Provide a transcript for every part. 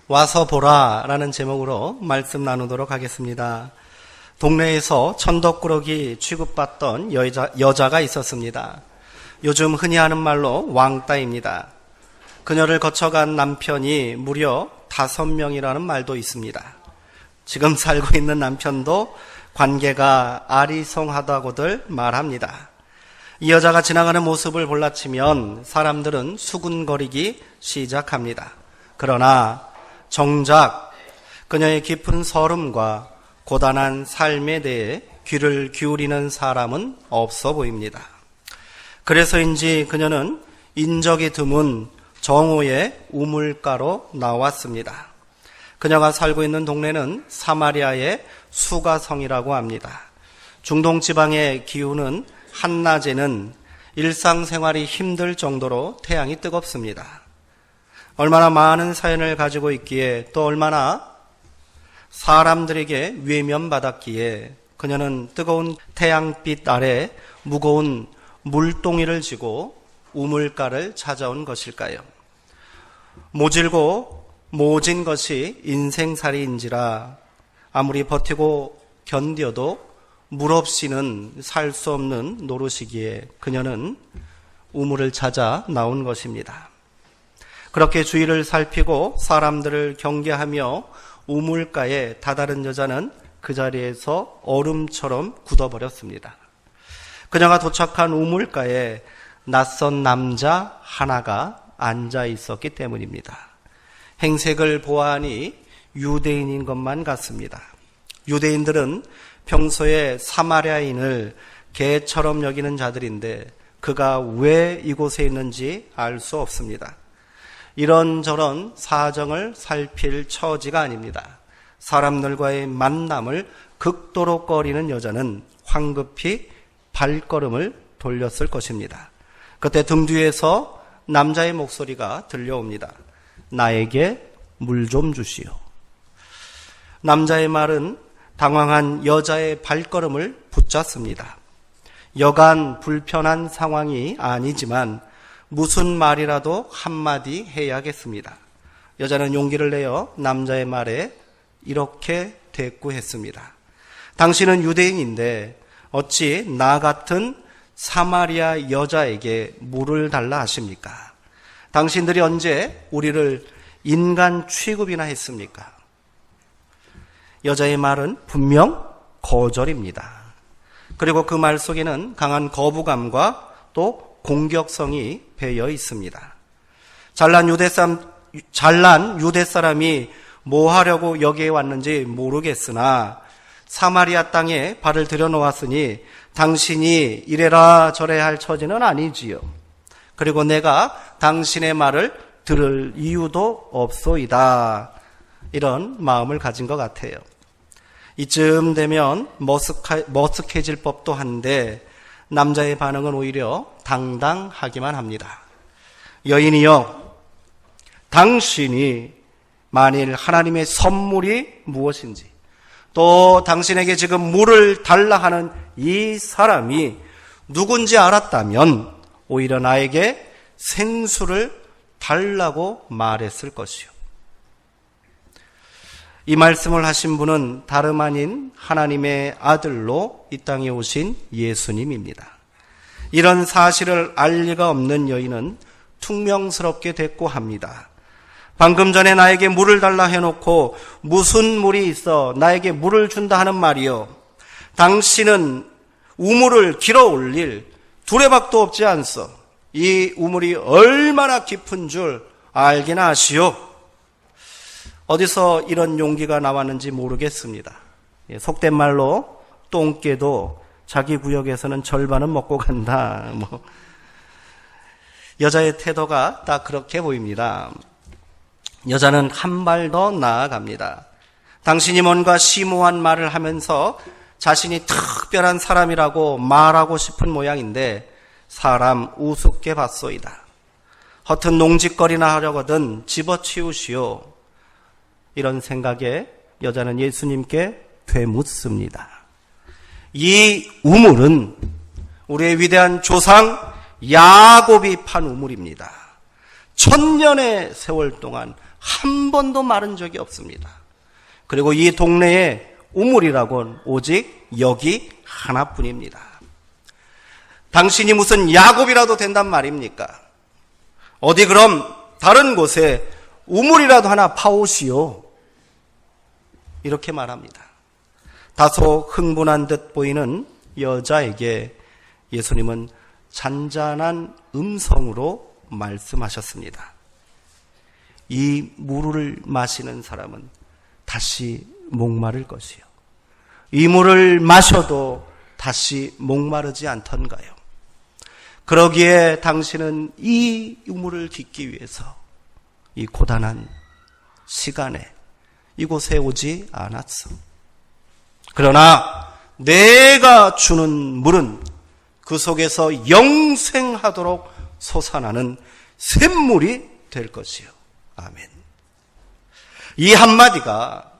와서 보라 라는 제목으로 말씀 나누도록 하겠습니다. 동네에서 천덕꾸러기 취급받던 여자가 있었습니다. 요즘 흔히 하는 말로 왕따입니다. 그녀를 거쳐간 남편이 무려 5명이라는 말도 있습니다. 지금 살고 있는 남편도 관계가 아리송하다고들 말합니다. 이 여자가 지나가는 모습을 볼라치면 사람들은 수군거리기 시작합니다. 그러나 정작 그녀의 깊은 서름과 고단한 삶에 대해 귀를 기울이는 사람은 없어 보입니다. 그래서인지 그녀는 인적이 드문 정오의 우물가로 나왔습니다. 그녀가 살고 있는 동네는 사마리아의 수가성이라고 합니다. 중동 지방의 기후는 한낮에는 일상생활이 힘들 정도로 태양이 뜨겁습니다. 얼마나 많은 사연을 가지고 있기에 또 얼마나 사람들에게 외면받았기에 그녀는 뜨거운 태양빛 아래 무거운 물동이를 지고 우물가를 찾아온 것일까요? 모질고 모진 것이 인생살이인지라 아무리 버티고 견뎌도 물 없이는 살 수 없는 노릇이기에 그녀는 우물을 찾아 나온 것입니다. 그렇게 주위를 살피고 사람들을 경계하며 우물가에 다다른 여자는 그 자리에서 얼음처럼 굳어버렸습니다. 그녀가 도착한 우물가에 낯선 남자 하나가 앉아 있었기 때문입니다. 행색을 보아하니 유대인인 것만 같습니다. 유대인들은 평소에 사마리아인을 개처럼 여기는 자들인데 그가 왜 이곳에 있는지 알 수 없습니다. 이런저런 사정을 살필 처지가 아닙니다. 사람들과의 만남을 극도로 꺼리는 여자는 황급히 발걸음을 돌렸을 것입니다. 그때 등 뒤에서 남자의 목소리가 들려옵니다. 나에게 물 좀 주시오. 남자의 말은 당황한 여자의 발걸음을 붙잡습니다. 여간 불편한 상황이 아니지만 무슨 말이라도 한마디 해야겠습니다. 여자는 용기를 내어 남자의 말에 이렇게 대꾸했습니다. 당신은 유대인인데 어찌 나 같은 사마리아 여자에게 물을 달라 하십니까? 당신들이 언제 우리를 인간 취급이나 했습니까? 여자의 말은 분명 거절입니다. 그리고 그 말 속에는 강한 거부감과 또 공격성이 배어 있습니다. 잘난 유대 사람이 뭐 하려고 여기에 왔는지 모르겠으나 사마리아 땅에 발을 들여놓았으니 당신이 이래라 저래야 할 처지는 아니지요. 그리고 내가 당신의 말을 들을 이유도 없소이다. 이런 마음을 가진 것 같아요. 이쯤 되면 머쓱해질 법도 한데 남자의 반응은 오히려 당당하기만 합니다. 여인이여, 당신이 만일 하나님의 선물이 무엇인지 또 당신에게 지금 물을 달라 하는 이 사람이 누군지 알았다면 오히려 나에게 생수를 달라고 말했을 것이요. 이 말씀을 하신 분은 다름 아닌 하나님의 아들로 이 땅에 오신 예수님입니다. 이런 사실을 알 리가 없는 여인은 퉁명스럽게 대꾸합니다. 방금 전에 나에게 물을 달라 해놓고 무슨 물이 있어 나에게 물을 준다 하는 말이요. 당신은 우물을 길어 올릴 두레박도 없지 않소. 이 우물이 얼마나 깊은 줄 알기나 하시오. 어디서 이런 용기가 나왔는지 모르겠습니다. 속된 말로 똥개도 자기 구역에서는 절반은 먹고 간다. 여자의 태도가 딱 그렇게 보입니다. 여자는 한 발 더 나아갑니다. 당신이 뭔가 심오한 말을 하면서 자신이 특별한 사람이라고 말하고 싶은 모양인데 사람 우습게 봤소이다. 허튼 농짓거리나 하려거든 집어치우시오. 이런 생각에 여자는 예수님께 되묻습니다. 이 우물은 우리의 위대한 조상 야곱이 판 우물입니다. 1000년의 세월 동안 한 번도 마른 적이 없습니다. 그리고 이 동네에 우물이라고는 오직 여기 하나뿐입니다. 당신이 무슨 야곱이라도 된단 말입니까? 어디 그럼 다른 곳에 우물이라도 하나 파오시오. 이렇게 말합니다. 다소 흥분한 듯 보이는 여자에게 예수님은 잔잔한 음성으로 말씀하셨습니다. 이 물을 마시는 사람은 다시 목마를 것이요. 이 물을 마셔도 다시 목마르지 않던가요. 그러기에 당신은 이 물을 깃기 위해서 이 고단한 시간에 이곳에 오지 않았어. 그러나 내가 주는 물은 그 속에서 영생하도록 솟아나는 샘물이 될 것이요. 아멘. 이 한마디가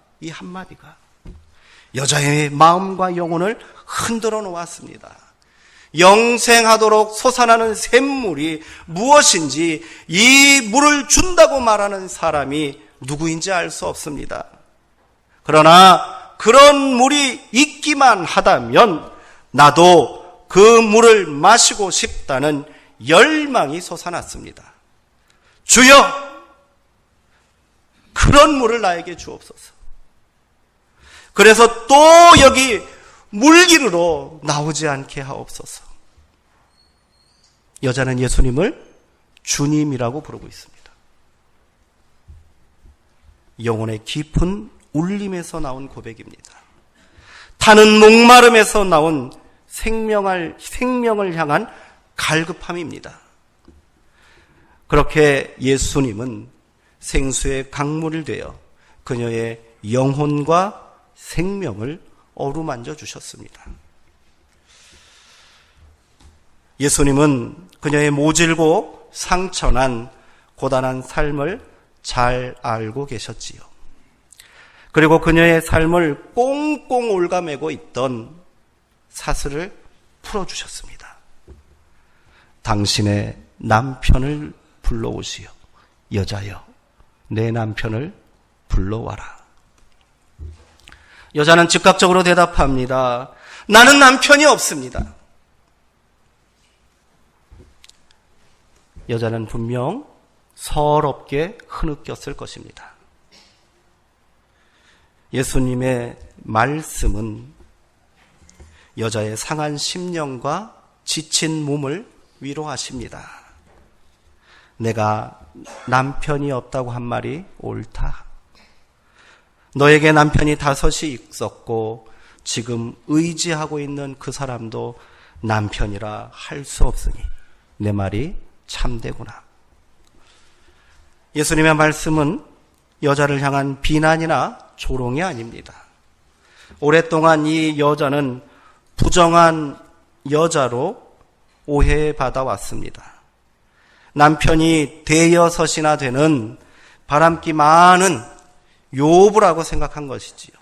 여자의 마음과 영혼을 흔들어 놓았습니다. 영생하도록 솟아나는 샘물이 무엇인지 이 물을 준다고 말하는 사람이 누구인지 알 수 없습니다. 그러나 그런 물이 있기만 하다면 나도 그 물을 마시고 싶다는 열망이 솟아났습니다. 주여, 그런 물을 나에게 주옵소서. 그래서 또 여기 물기르러 나오지 않게 하옵소서. 여자는 예수님을 주님이라고 부르고 있습니다. 영혼의 깊은 울림에서 나온 고백입니다. 타는 목마름에서 나온 생명을 향한 갈급함입니다. 그렇게 예수님은 생수의 강물을 되어 그녀의 영혼과 생명을 어루만져 주셨습니다. 예수님은 그녀의 모질고 상처난 고단한 삶을 잘 알고 계셨지요. 그리고 그녀의 삶을 꽁꽁 올가매고 있던 사슬을 풀어주셨습니다. 당신의 남편을 불러오시오. 여자여, 내 남편을 불러와라. 여자는 즉각적으로 대답합니다. 나는 남편이 없습니다. 여자는 분명 서럽게 흐느꼈을 것입니다. 예수님의 말씀은 여자의 상한 심령과 지친 몸을 위로하십니다. 내가 남편이 없다고 한 말이 옳다. 너에게 남편이 5이 있었고 지금 의지하고 있는 그 사람도 남편이라 할 수 없으니 내 말이 참되구나. 예수님의 말씀은 여자를 향한 비난이나 조롱이 아닙니다. 오랫동안 이 여자는 부정한 여자로 오해받아 왔습니다. 남편이 대여섯이나 되는 바람기 많은 요부라고 생각한 것이지요.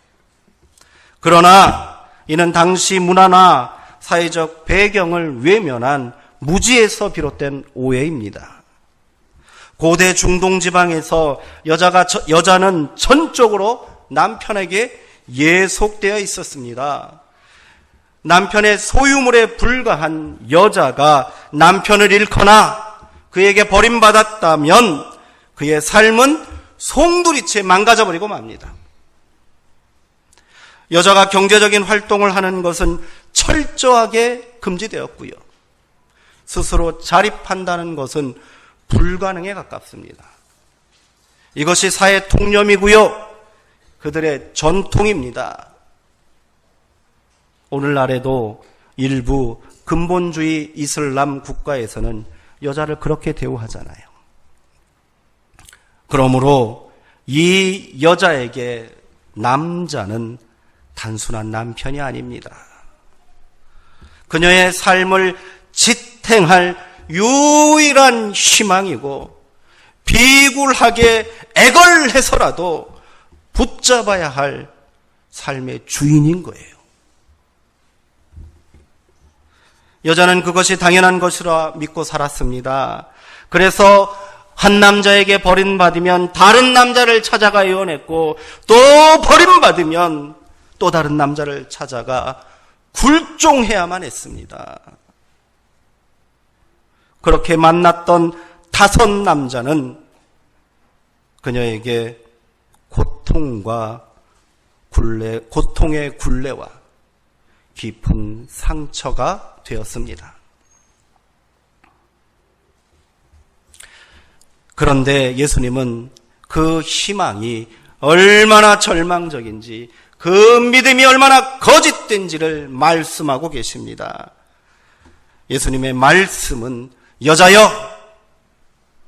그러나 이는 당시 문화나 사회적 배경을 외면한 무지에서 비롯된 오해입니다. 고대 중동 지방에서 여자는 전적으로 남편에게 예속되어 있었습니다. 남편의 소유물에 불과한 여자가 남편을 잃거나 그에게 버림받았다면 그의 삶은 송두리째 망가져버리고 맙니다. 여자가 경제적인 활동을 하는 것은 철저하게 금지되었고요. 스스로 자립한다는 것은 불가능에 가깝습니다. 이것이 사회 통념이고요. 그들의 전통입니다. 오늘날에도 일부 근본주의 이슬람 국가에서는 여자를 그렇게 대우하잖아요. 그러므로 이 여자에게 남자는 단순한 남편이 아닙니다. 그녀의 삶을 지탱할 유일한 희망이고 비굴하게 애걸해서라도 붙잡아야 할 삶의 주인인 거예요. 여자는 그것이 당연한 것이라 믿고 살았습니다. 그래서 한 남자에게 버림받으면 다른 남자를 찾아가 이혼했고, 또 버림받으면 또 다른 남자를 찾아가 굴종해야만 했습니다. 그렇게 만났던 5 남자는 그녀에게 고통의 굴레와 깊은 상처가 되었습니다. 그런데 예수님은 그 희망이 얼마나 절망적인지, 그 믿음이 얼마나 거짓된지를 말씀하고 계십니다. 예수님의 말씀은 여자여,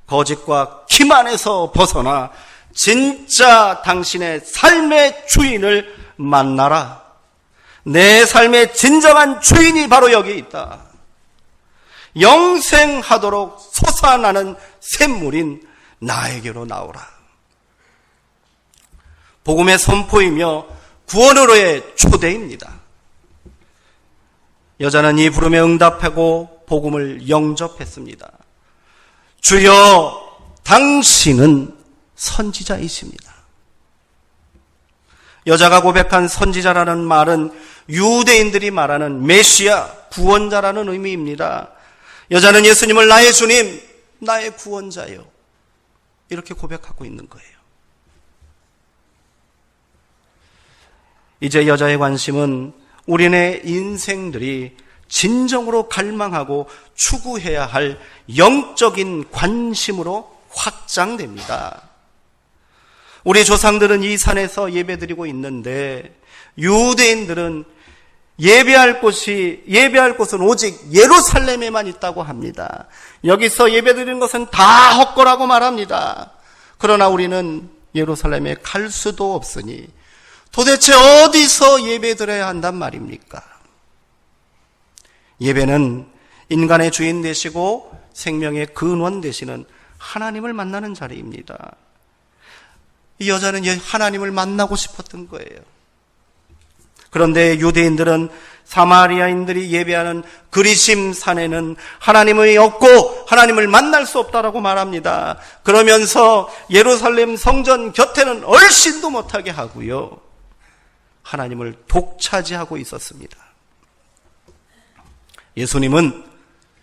거짓과 기만에서 벗어나 진짜 당신의 삶의 주인을 만나라. 내 삶의 진정한 주인이 바로 여기 있다. 영생하도록 솟아나는 샘물인 나에게로 나오라. 복음의 선포이며 구원으로의 초대입니다. 여자는 이 부름에 응답하고 복음을 영접했습니다. 주여, 당신은 선지자이십니다. 여자가 고백한 선지자라는 말은 유대인들이 말하는 메시아, 구원자라는 의미입니다. 여자는 예수님을 나의 주님, 나의 구원자요, 이렇게 고백하고 있는 거예요. 이제 여자의 관심은 우리네 인생들이 진정으로 갈망하고 추구해야 할 영적인 관심으로 확장됩니다. 우리 조상들은 이 산에서 예배드리고 있는데, 유대인들은 예배할 곳은 오직 예루살렘에만 있다고 합니다. 여기서 예배드리는 것은 다 헛거라고 말합니다. 그러나 우리는 예루살렘에 갈 수도 없으니 도대체 어디서 예배드려야 한단 말입니까? 예배는 인간의 주인 되시고 생명의 근원 되시는 하나님을 만나는 자리입니다. 이 여자는 하나님을 만나고 싶었던 거예요. 그런데 유대인들은 사마리아인들이 예배하는 그리심 산에는 하나님이 없고 하나님을 만날 수 없다라고 말합니다. 그러면서 예루살렘 성전 곁에는 얼씬도 못하게 하고요, 하나님을 독차지하고 있었습니다. 예수님은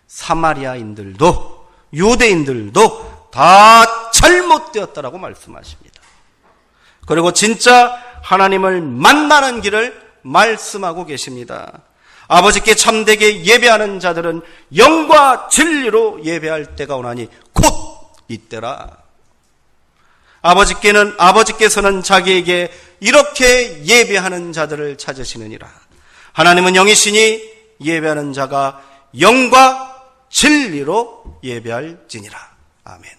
사마리아인들도 유대인들도 다 잘못되었다라고 말씀하십니다. 그리고 진짜 하나님을 만나는 길을 말씀하고 계십니다. 아버지께 참되게 예배하는 자들은 영과 진리로 예배할 때가 오나니 곧 이때라. 아버지께서는 자기에게 이렇게 예배하는 자들을 찾으시느니라. 하나님은 영이시니 예배하는 자가 영과 진리로 예배할지니라. 아멘.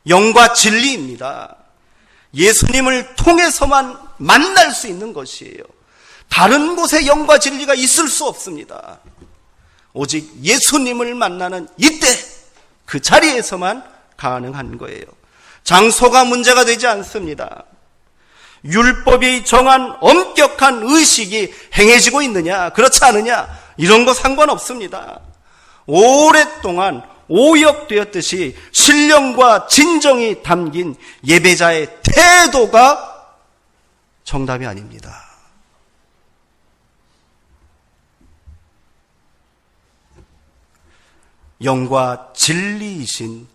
영과 진리입니다. 예수님을 통해서만 만날 수 있는 것이에요. 다른 곳에 영과 진리가 있을 수 없습니다. 오직 예수님을 만나는 이때, 그 자리에서만 가능한 거예요. 장소가 문제가 되지 않습니다. 율법이 정한 엄격한 의식이 행해지고 있느냐, 그렇지 않느냐, 이런 거 상관없습니다. 오랫동안 오역되었듯이 신령과 진정이 담긴 예배자의 태도가 정답이 아닙니다. 영과 진리이신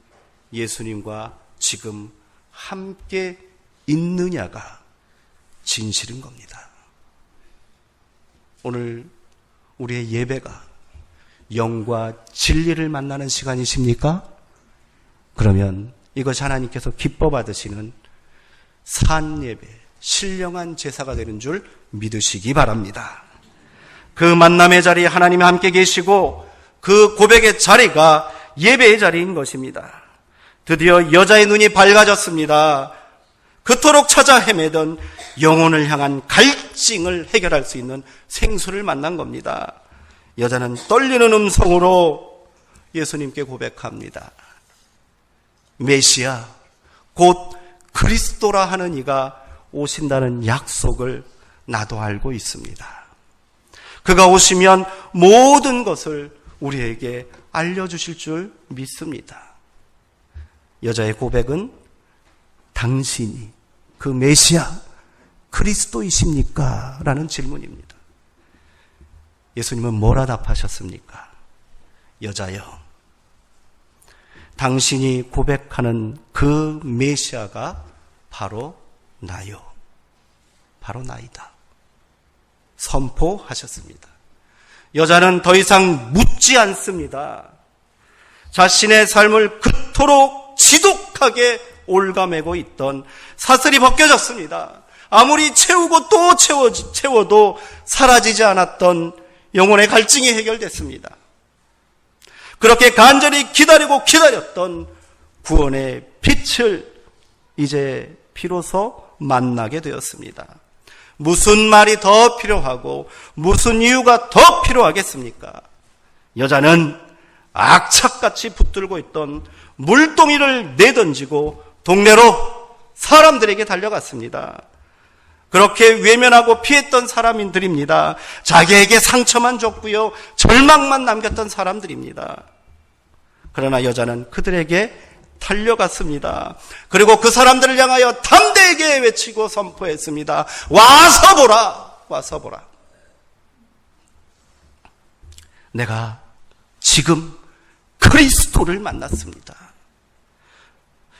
예수님과 지금 함께 있느냐가 진실인 겁니다. 오늘 우리의 예배가 영과 진리를 만나는 시간이십니까? 그러면 이것이 하나님께서 기뻐 받으시는 산예배, 신령한 제사가 되는 줄 믿으시기 바랍니다. 그 만남의 자리에 하나님이 함께 계시고 그 고백의 자리가 예배의 자리인 것입니다. 드디어 여자의 눈이 밝아졌습니다. 그토록 찾아 헤매던 영혼을 향한 갈증을 해결할 수 있는 생수를 만난 겁니다. 여자는 떨리는 음성으로 예수님께 고백합니다. 메시아, 곧 그리스도라 하는 이가 오신다는 약속을 나도 알고 있습니다. 그가 오시면 모든 것을 우리에게 알려주실 줄 믿습니다. 여자의 고백은 당신이 그 메시아 그리스도이십니까? 라는 질문입니다. 예수님은 뭐라 답하셨습니까? 여자여, 당신이 고백하는 그 메시아가 바로 나요. 바로 나이다. 선포하셨습니다. 여자는 더 이상 묻지 않습니다. 자신의 삶을 그토록 지독하게 올가매고 있던 사슬이 벗겨졌습니다. 아무리 채우고 또 채워도 사라지지 않았던 영혼의 갈증이 해결됐습니다. 그렇게 간절히 기다렸던 구원의 빛을 이제 비로소 만나게 되었습니다. 무슨 말이 더 필요하고 무슨 이유가 더 필요하겠습니까? 여자는 악착같이 붙들고 있던 물동이를 내던지고 동네로 사람들에게 달려갔습니다. 그렇게 외면하고 피했던 사람들입니다. 자기에게 상처만 줬고요, 절망만 남겼던 사람들입니다. 그러나 여자는 그들에게 달려갔습니다. 그리고 그 사람들을 향하여 담대하게 외치고 선포했습니다. 와서 보라! 와서 보라! 내가 지금 그리스도를 만났습니다.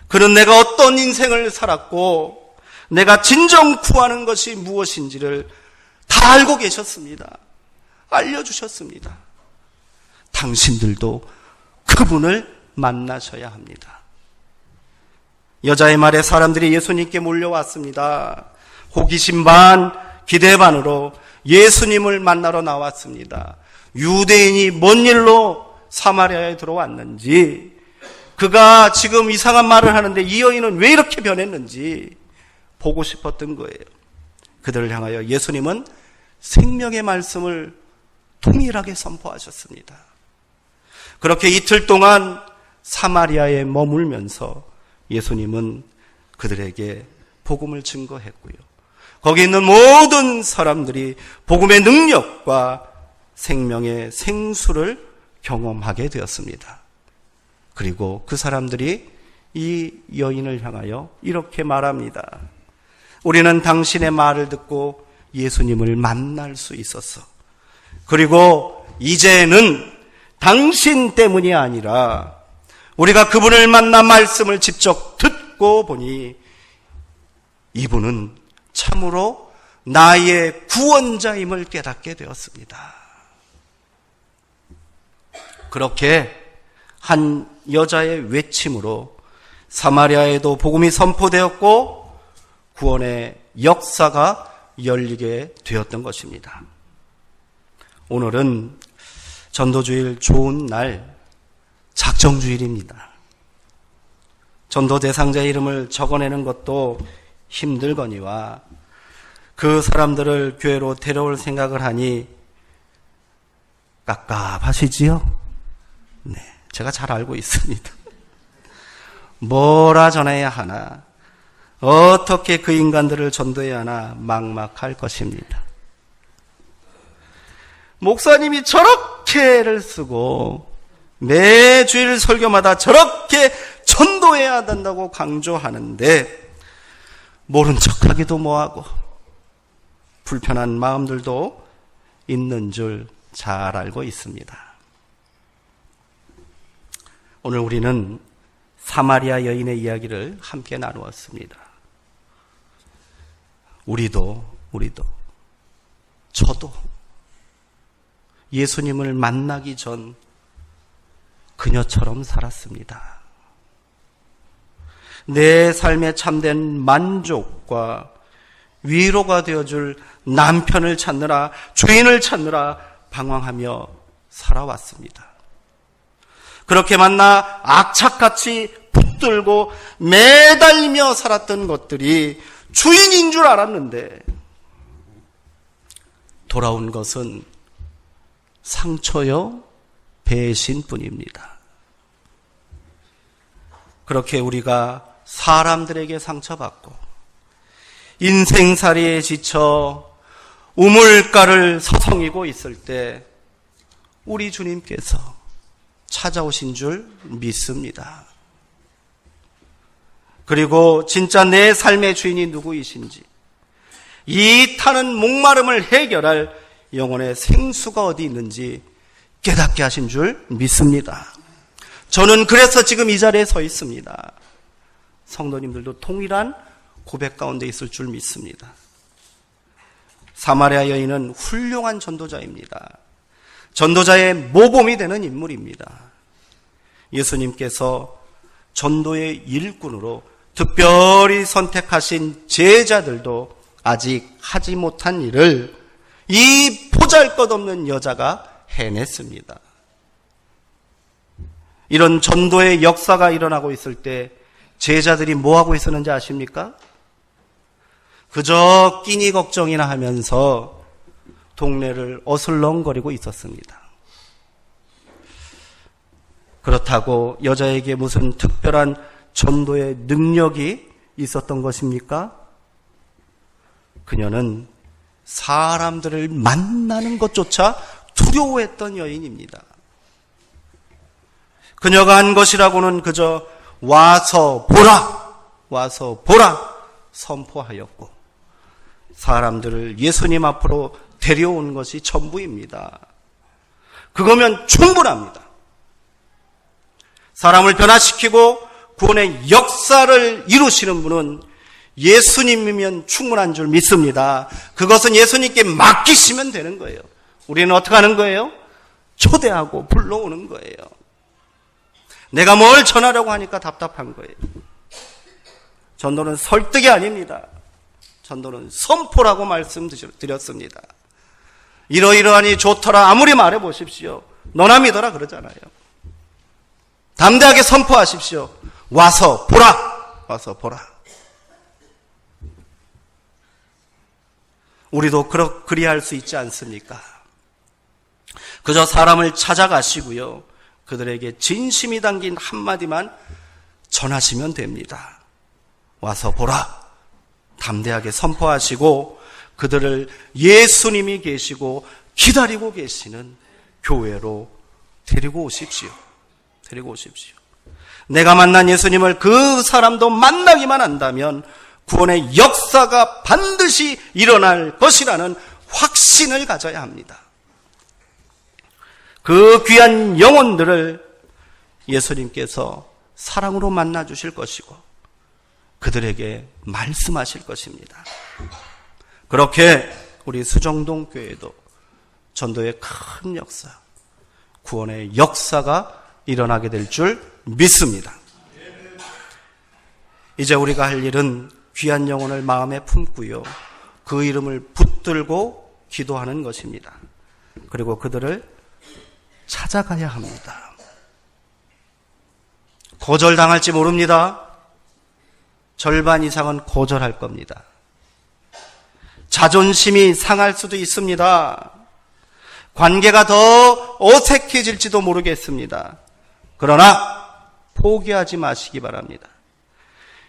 그는 내가 어떤 인생을 살았고 내가 진정 구하는 것이 무엇인지를 다 알고 계셨습니다. 알려주셨습니다. 당신들도 그분을 만나셔야 합니다. 여자의 말에 사람들이 예수님께 몰려왔습니다. 호기심 반, 기대 반으로 예수님을 만나러 나왔습니다. 유대인이 뭔 일로 사마리아에 들어왔는지, 그가 지금 이상한 말을 하는데 이 여인은 왜 이렇게 변했는지 보고 싶었던 거예요. 그들을 향하여 예수님은 생명의 말씀을 동일하게 선포하셨습니다. 그렇게 이틀 동안 사마리아에 머물면서 예수님은 그들에게 복음을 증거했고요. 거기 있는 모든 사람들이 복음의 능력과 생명의 생수를 경험하게 되었습니다. 그리고 그 사람들이 이 여인을 향하여 이렇게 말합니다. 우리는 당신의 말을 듣고 예수님을 만날 수 있었어. 그리고 이제는 당신 때문이 아니라 우리가 그분을 만나 말씀을 직접 듣고 보니 이분은 참으로 나의 구원자임을 깨닫게 되었습니다. 그렇게 한 여자의 외침으로 사마리아에도 복음이 선포되었고 구원의 역사가 열리게 되었던 것입니다. 오늘은 전도주일 좋은 날 작정주일입니다. 전도 대상자의 이름을 적어내는 것도 힘들거니와 그 사람들을 교회로 데려올 생각을 하니 깝깝하시지요? 네, 제가 잘 알고 있습니다. 뭐라 전해야 하나, 어떻게 그 인간들을 전도해야 하나 막막할 것입니다. 목사님이 저렇게 애를 쓰고 매 주일 설교마다 저렇게 전도해야 된다고 강조하는데 모른 척하기도 뭐하고 불편한 마음들도 있는 줄 잘 알고 있습니다. 오늘 우리는 사마리아 여인의 이야기를 함께 나누었습니다. 우리도 저도 예수님을 만나기 전 그녀처럼 살았습니다. 내 삶에 참된 만족과 위로가 되어줄 남편을 찾느라, 주인을 찾느라 방황하며 살아왔습니다. 그렇게 만나 악착같이 붙들고 매달리며 살았던 것들이 주인인 줄 알았는데 돌아온 것은 상처요 배신뿐입니다. 그렇게 우리가 사람들에게 상처받고 인생살이에 지쳐 우물가를 서성이고 있을 때 우리 주님께서 찾아오신 줄 믿습니다. 그리고 진짜 내 삶의 주인이 누구이신지, 이 타는 목마름을 해결할 영혼의 생수가 어디 있는지 깨닫게 하신 줄 믿습니다. 저는 그래서 지금 이 자리에 서 있습니다. 성도님들도 동일한 고백 가운데 있을 줄 믿습니다. 사마리아 여인은 훌륭한 전도자입니다. 전도자의 모범이 되는 인물입니다. 예수님께서 전도의 일꾼으로 특별히 선택하신 제자들도 아직 하지 못한 일을 이 보잘것없는 여자가 해냈습니다. 이런 전도의 역사가 일어나고 있을 때 제자들이 뭐하고 있었는지 아십니까? 그저 끼니 걱정이나 하면서 동네를 어슬렁거리고 있었습니다. 그렇다고 여자에게 무슨 특별한 전도의 능력이 있었던 것입니까? 그녀는 사람들을 만나는 것조차 두려워했던 여인입니다. 그녀가 한 것이라고는 그저 와서 보라 선포하였고, 사람들을 예수님 앞으로 데려온 것이 전부입니다. 그거면 충분합니다. 사람을 변화시키고 구원의 역사를 이루시는 분은 예수님이면 충분한 줄 믿습니다. 그것은 예수님께 맡기시면 되는 거예요. 우리는 어떻게 하는 거예요? 초대하고 불러오는 거예요. 내가 뭘 전하려고 하니까 답답한 거예요. 전도는 설득이 아닙니다. 전도는 선포라고 말씀드렸습니다. 이러이러하니 좋더라 아무리 말해보십시오. 너나 믿어라 그러잖아요. 담대하게 선포하십시오. 와서 보라. 우리도 그리할 수 있지 않습니까? 그저 사람을 찾아가시고요, 그들에게 진심이 담긴 한마디만 전하시면 됩니다. 와서 보라. 담대하게 선포하시고 그들을 예수님이 계시고 기다리고 계시는 교회로 데리고 오십시오. 내가 만난 예수님을 그 사람도 만나기만 한다면 구원의 역사가 반드시 일어날 것이라는 확신을 가져야 합니다. 그 귀한 영혼들을 예수님께서 사랑으로 만나 주실 것이고 그들에게 말씀하실 것입니다. 그렇게 우리 수정동 교회도 전도의 큰 역사, 구원의 역사가 일어나게 될 줄 믿습니다. 이제 우리가 할 일은 귀한 영혼을 마음에 품고요, 그 이름을 붙들고 기도하는 것입니다. 그리고 그들을 찾아가야 합니다. 거절당할지 모릅니다. 절반 이상은 거절할 겁니다. 자존심이 상할 수도 있습니다. 관계가 더 어색해질지도 모르겠습니다. 그러나 포기하지 마시기 바랍니다.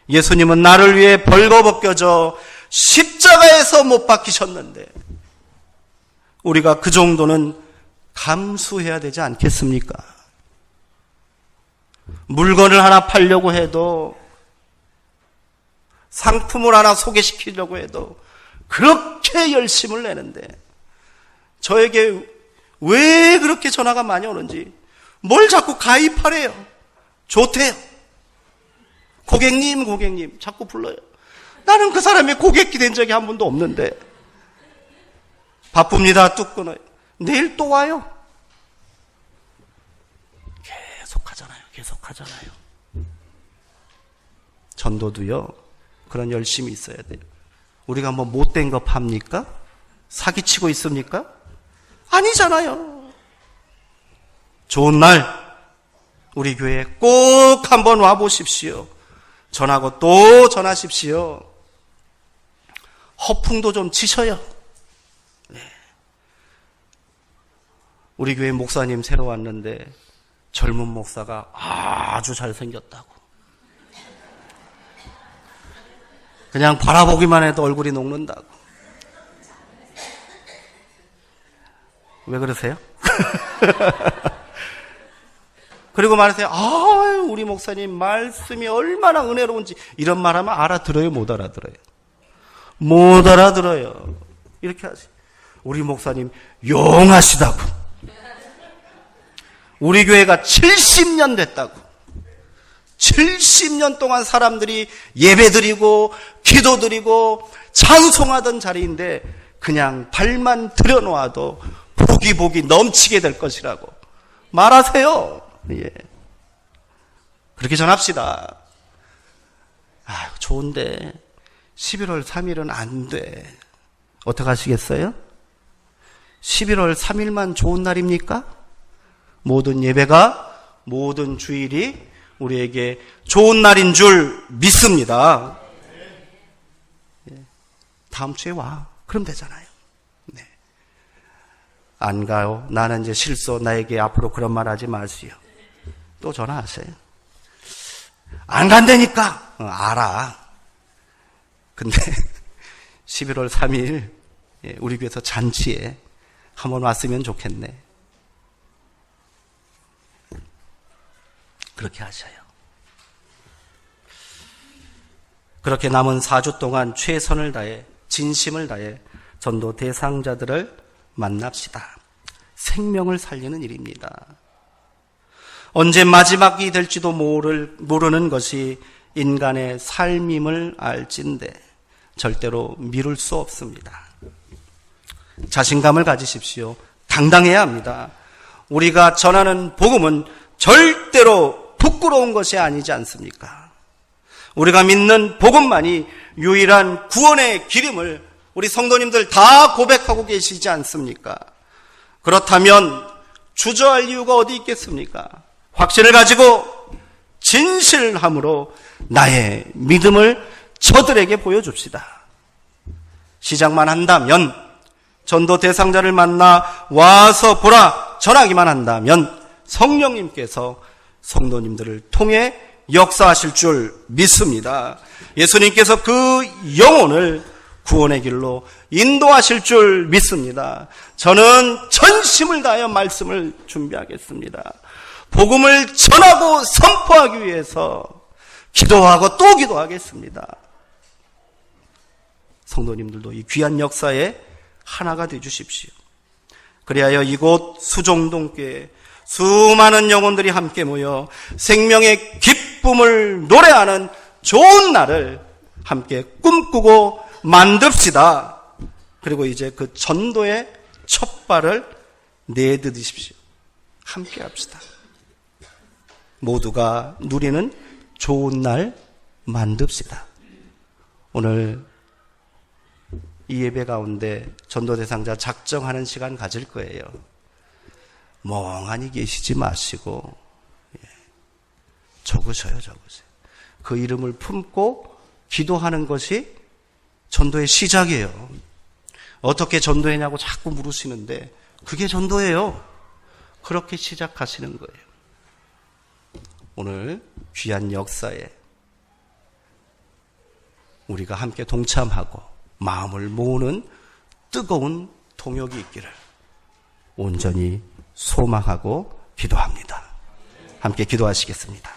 예수님은 나를 위해 벌거벗겨져 십자가에서 못 박히셨는데 우리가 그 정도는 감수해야 되지 않겠습니까? 물건을 하나 팔려고 해도, 상품을 하나 소개시키려고 해도 그렇게 열심을 내는데 저에게 왜 그렇게 전화가 많이 오는지, 뭘 자꾸 가입하래요. 좋대요. 고객님 자꾸 불러요. 나는 그 사람의 고객이 된 적이 한 번도 없는데 바쁩니다. 뚝 끊어요. 내일 또 와요. 계속하잖아요. 전도도요, 그런 열심이 있어야 돼요. 우리가 뭐 못된 거 팝니까? 사기치고 있습니까? 아니잖아요. 좋은 날 우리 교회에 꼭 한번 와보십시오. 전하고 또 전하십시오. 허풍도 좀 치셔요. 네. 우리 교회 목사님 새로 왔는데 젊은 목사가 아주 잘생겼다고. 그냥 바라보기만 해도 얼굴이 녹는다고. 왜 그러세요? 그리고 말하세요. 우리 목사님 말씀이 얼마나 은혜로운지. 이런 말 하면 알아들어요? 못 알아들어요? 못 알아들어요. 이렇게 하세요. 우리 목사님 용하시다고. 우리 교회가 70년 됐다고. 70년 동안 사람들이 예배드리고 기도드리고 찬송하던 자리인데 그냥 발만 들여놓아도 복이 넘치게 될 것이라고 말하세요. 예. 그렇게 전합시다. 좋은데 11월 3일은 안 돼. 어떻게 하시겠어요? 11월 3일만 좋은 날입니까? 모든 예배가, 모든 주일이 우리에게 좋은 날인 줄 믿습니다. 다음 주에 와. 그럼 되잖아요. 네. 안 가요. 나는 이제 실수. 나에게 앞으로 그런 말 하지 마시오. 또 전화하세요. 안 간다니까. 알아. 근데 11월 3일 우리 교회에서 잔치에 한번 왔으면 좋겠네. 그렇게 하셔요. 그렇게 남은 4주 동안 최선을 다해 진심을 다해 전도 대상자들을 만납시다. 생명을 살리는 일입니다. 언제 마지막이 될지도 모르는 것이 인간의 삶임을 알진대 절대로 미룰 수 없습니다. 자신감을 가지십시오. 당당해야 합니다. 우리가 전하는 복음은 절대로 부끄러운 것이 아니지 않습니까? 우리가 믿는 복음만이 유일한 구원의 길임을 우리 성도님들 다 고백하고 계시지 않습니까? 그렇다면 주저할 이유가 어디 있겠습니까? 확신을 가지고 진실함으로 나의 믿음을 저들에게 보여줍시다. 시작만 한다면, 전도 대상자를 만나 와서 보라 전하기만 한다면 성령님께서 성도님들을 통해 역사하실 줄 믿습니다. 예수님께서 그 영혼을 구원의 길로 인도하실 줄 믿습니다. 저는 전심을 다하여 말씀을 준비하겠습니다. 복음을 전하고 선포하기 위해서 기도하고 또 기도하겠습니다. 성도님들도 이 귀한 역사에 하나가 되어주십시오. 그리하여 이곳 수종동교회 수많은 영혼들이 함께 모여 생명의 기쁨을 노래하는 좋은 날을 함께 꿈꾸고 만듭시다. 그리고 이제 그 전도의 첫 발을 내딛으십시오. 함께 합시다. 모두가 누리는 좋은 날 만듭시다. 오늘 이 예배 가운데 전도 대상자 작정하는 시간 가질 거예요. 멍하니 계시지 마시고 적으셔요. 그 이름을 품고 기도하는 것이 전도의 시작이에요. 어떻게 전도했냐고 자꾸 물으시는데 그게 전도예요. 그렇게 시작하시는 거예요. 오늘 귀한 역사에 우리가 함께 동참하고 마음을 모으는 뜨거운 동역이 있기를 온전히 소망하고 기도합니다. 함께 기도하시겠습니다.